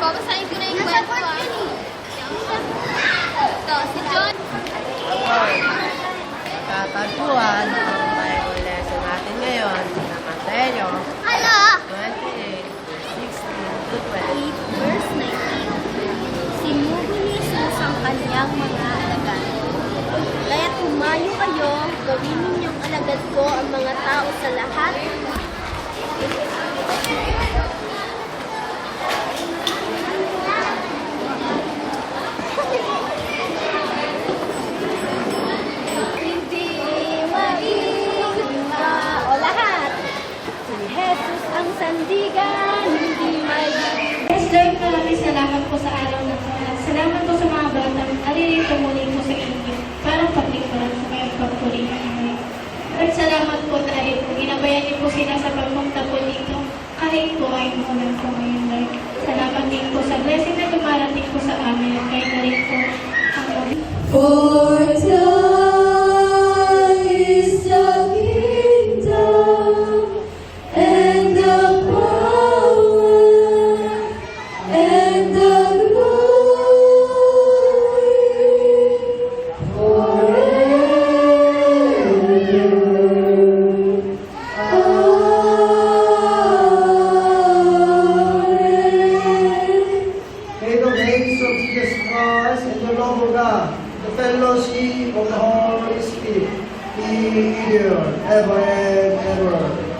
Babasahin ko na yung kwento Ito, si John. Tatagpuan ang Bible lesson natin ngayon sa Mateo 28, 16 to 8 verse 19. Sinugo ni Jesus ang kanyang mga alagad. Kaya't humayo kayo, gawin ninyong alagad ko ang mga tao sa lahat. Sandigan, hindi may... Yes, Lord, maraming salamat po sa araw ng lahat. Salamat po sa mga batang alilito muli po sa inyo. Parang paglingkuran sa kayong pagpulingan namin. Lord, salamat po dahil ginabayan niyo po sila sa pagpunta po dito. Kahit po ay umulan po ngayon, Lord. Salamat din po sa blessing na dumarating po sa amin at kayo na rin po ang For thine is the kingdom and the fellowship of the Holy Spirit be with you ever and ever.